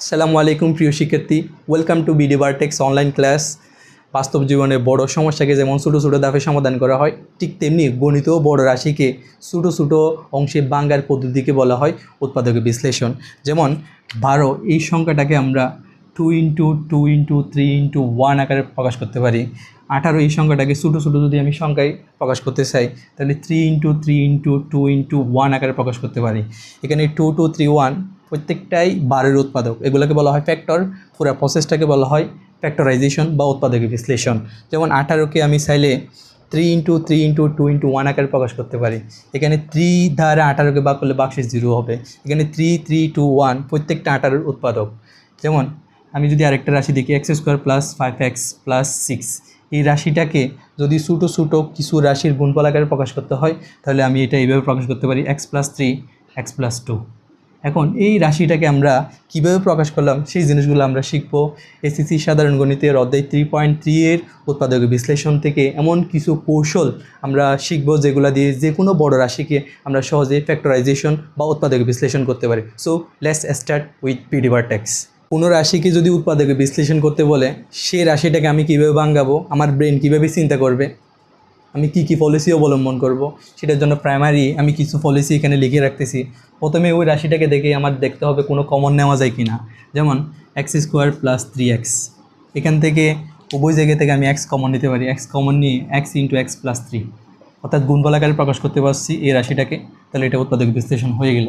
আসসালামু আলাইকুম প্রিয় শিক্ষার্থী, welcome to BD vertex online class. বাস্তব জীবনে বড় সমস্যাকে যেমন ছোটো ছোটো ধাপে সমাধান করা হয়, ঠিক তেমনি গণিত ও বড় রাশিকে ছোটো ছোটো অংশে ভাঙার পদ্ধতিকে বলা হয় উৎপাদকের বিশ্লেষণ। যেমন 12 এই সংখ্যাটাকে আমরা 2 × 2 × 3 × 1 আকারে প্রকাশ করতে পারি। 18 এই সংখ্যাটাকে ছোটো ছোটো যদি আমি সংখ্যায় প্রকাশ করতে চাই তাহলে 3 × 3 × 2 × 1 আকারে প্রকাশ করতে পারি। এখানে 2 2 3 1 প্রত্যেকটাই 12-এর উৎপাদক, এগুলোকে বলা হয় ফ্যাক্টর। পুরো প্রসেসটাকে বলা হয় ফ্যাক্টরাইজেশন বা উৎপাদকের বিশ্লেষণ। যেমন 18কে আমি চাইলে 3 × 3 × 2 × 1 আকারে প্রকাশ করতে পারি। এখানে 3 দ্বারা 18কে ভাগ করলে ভাগশেষ 0 হবে। এখানে 3 3 2 1 প্রত্যেকটা 18-এর উৎপাদক। যেমন আমি যদি আরেকটা রাশি দেখি x² + 5x + 6, এই রাশিটাকে যদি ছোটো ছোটো কিছু রাশির গুণফল আকারে প্রকাশ করতে হয় তাহলে আমি এটা এইভাবে প্রকাশ করতে পারি x + 3 x + 2। এখন এই রাশিটাকে আমরা কীভাবে প্রকাশ করলাম সেই জিনিসগুলো আমরা শিখব এসএসসি সাধারণ গণিতের অধ্যায় 3.3 এর উৎপাদকের বিশ্লেষণ থেকে। এমন কিছু কৌশল আমরা শিখব যেগুলো দিয়ে যে কোনো বড় রাশিকে আমরা সহজে ফ্যাক্টরাইজেশন বা উৎপাদকের বিশ্লেষণ করতে পারি। So let's start with BD vertex. কোনো রাশিকে যদি উৎপাদকের বিশ্লেষণ করতে বলে সেই রাশিটাকে আমি কীভাবে ভাঙাবো, আমার ব্রেন কীভাবে চিন্তা করবে, আমি কি পলিসি অবলম্বন করব, সেটার জন্য প্রাইমারি আমি কিছু পলিসি এখানে লিখে রাখতেছি। প্রথমে ওই রাশিটাকে দেখে আমার দেখতে হবে কোনো কমন নেওয়া যায় কি না। যেমন x² + 3x, এখান থেকে উভয় জায়গা থেকে আমি x কমন নিতে পারি। x কমন নিয়ে x × x + 3 অর্থাৎ গুণফল আকারে প্রকাশ করতে পারছি এই রাশিটাকে, তাহলে এটা উৎপাদক বিশ্লেষণ হয়ে গেল।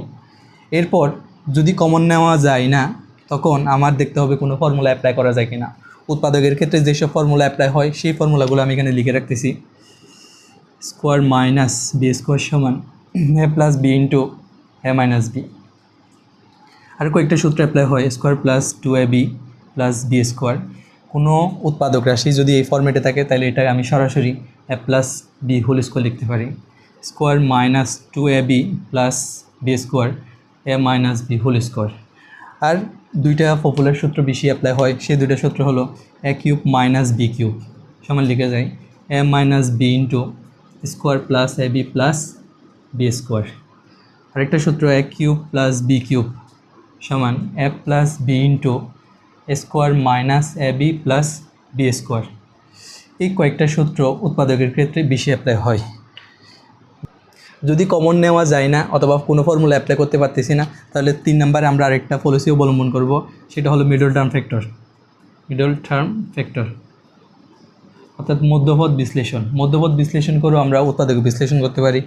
এরপর যদি কমন নেওয়া যায় না তখন আমার দেখতে হবে কোনো ফর্মুলা অ্যাপ্লাই করা যায় কি না। উৎপাদকের ক্ষেত্রে যেসব ফর্মুলা অ্যাপ্লাই হয় সেই ফর্মুলাগুলো আমি এখানে লিখে রাখতেছি। স্কোয়ার মাইনাস বি স্কোয়ার সমান a + b × a - b। আর কয়েকটা সূত্র অ্যাপ্লাই হয়, স্কোয়ার + 2ab + b স্কোয়ার। কোনো উৎপাদক রাশি যদি এই ফর্মেটে থাকে তাহলে এটা আমি সরাসরি a + b হোল স্কোয়ার লিখতে পারি। Square minus 2ab + b square a - b whole square. আর দুইটা পপুলার সূত্র বেশি অ্যাপ্লাই হয়, সেই দুইটা সূত্র হলো a³ - b³ সমান লিখে যায় a - b × square + ab + b square. আরেকটা সূত্র a³ + b³ সমান a + b × square - ab + b square. এই কয়েকটা সূত্র উৎপাদকের ক্ষেত্রে বেশি অ্যাপ্লাই হয়। যদি কমন নেওয়া যায় না অথবা কোনো ফর্মুলা অ্যাপ্লাই করতে পারতেছি না তাহলে 3 নম্বরে আমরা আরেকটা পলিসি অবলম্বন করব, সেটা হলো মিডল টার্ম ফ্যাক্টর অর্থাৎ মধ্যপদ বিশ্লেষণ করেও আমরা উৎপাদক বিশ্লেষণ করতে পারি।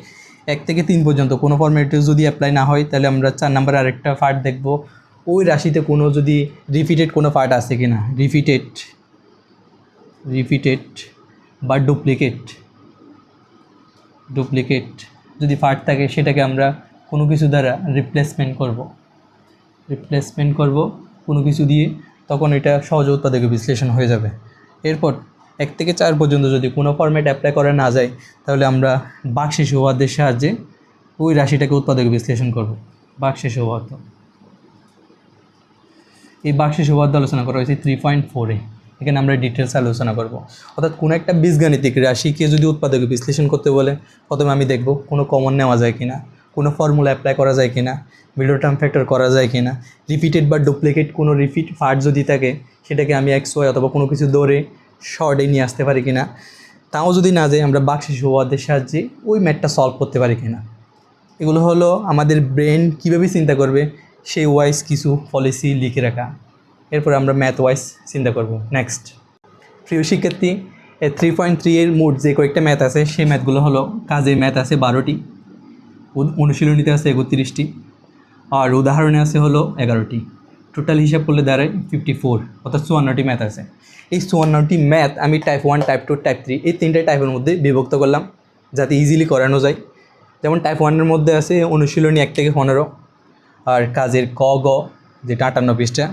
1 থেকে 3 পর্যন্ত কোনো ফর্মেটে যদি অ্যাপ্লাই না হয় তাহলে আমরা 4 নম্বরে আরেকটা পার্ট দেখব, ওই রাশিতে কোনো যদি রিপিটেড কোনো পার্ট আছে কি না। রিপিটেড বা ডুপ্লিকেট যদি পার্ট থাকে সেটাকে আমরা কোনো কিছু দ্বারা রিপ্লেসমেন্ট করব কোনো কিছু দিয়ে, তখন এটা সহজে উৎপাদকের বিশ্লেষণ হয়ে যাবে। এরপর 1 থেকে 4 পর্যন্ত যদি কোনো ফরম্যাট অ্যাপ্লাই করা না যায় তাহলে আমরা ভাগশেষ উপপাদ্যের সাহায্যে ওই রাশিটাকে উৎপাদক বিশ্লেষণ করব। ভাগশেষ উপপাদ্য, এই ভাগশেষ উপপাদ্য আলোচনা করা হয়েছে 3.4-এ। এখানে আমরা ডিটেলস আলোচনা করব। অর্থাৎ কোনো একটা বীজগাণিতিক রাশিকে যদি উৎপাদক বিশ্লেষণ করতে বলে প্রথমে আমি দেখব কোনো কমন নেওয়া যায় কিনা, কোনো ফর্মুলা অ্যাপ্লাই করা যায় কিনা, মিডল টার্ম ফ্যাক্টর করা যায় কিনা, রিপিটেড বা ডুপ্লিকেট কোনো রিপিট পার্ট যদি থাকে সেটাকে আমি XY অথবা কোনো কিছু ধরে শর্টে নিয়ে আসতে পারি কিনা। তাও যদি না যায় আমরা ভাগশেষ উপপাদ্যের সাহায্যে ওই ম্যাথটা সলভ করতে পারি কিনা। এগুলো হলো আমাদের ব্রেন কীভাবে চিন্তা করবে সেই ওয়াইজ কিছু পলিসি লিখে রাখা। এরপর আমরা ম্যাথ ওয়াইজ চিন্তা করব। নেক্সট প্রিয় শিক্ষার্থী, 3.3-এর মোট যে কয়েকটা ম্যাথ আছে সেই ম্যাথগুলো হলো কাজের ম্যাথ আছে 12টি, অনুশীলনীতে আছে 31টি, আর উদাহরণে আছে হলো 11টি। টোটাল হিসাব করলে দাঁড়ায় 54, অর্থাৎ 54টি ম্যাথ আছে। এই 54টি ম্যাথ আমি টাইপ 1, টাইপ 2, টাইপ 3 এই 3টে টাইপের মধ্যে বিভক্ত করলাম যাতে ইজিলি করানো যায়। যেমন টাইপ 1-এর মধ্যে আছে অনুশীলনী 1 থেকে 15, আর কাজের ক গ যেটা 58 পৃষ্ঠা,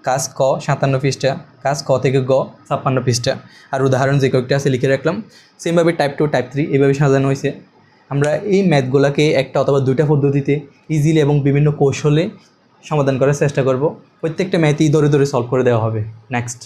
কাজ ক 57 পৃষ্ঠা, কাজ ক থেকে গ 56 পৃষ্ঠা, আর উদাহরণ যে কয়েকটা আছে লিখে রাখলাম। সেমভাবে টাইপ 2, টাইপ 3 এইভাবে সাজানো হয়েছে। আমরা এই ম্যাথগুলোকে একটা অথবা দুইটা পদ্ধতিতে ইজিলি এবং বিভিন্ন কৌশলে সমাধান করার চেষ্টা করব। প্রত্যেকটা ম্যাথই ধরে ধরে সলভ করে দেওয়া হবে। নেক্সট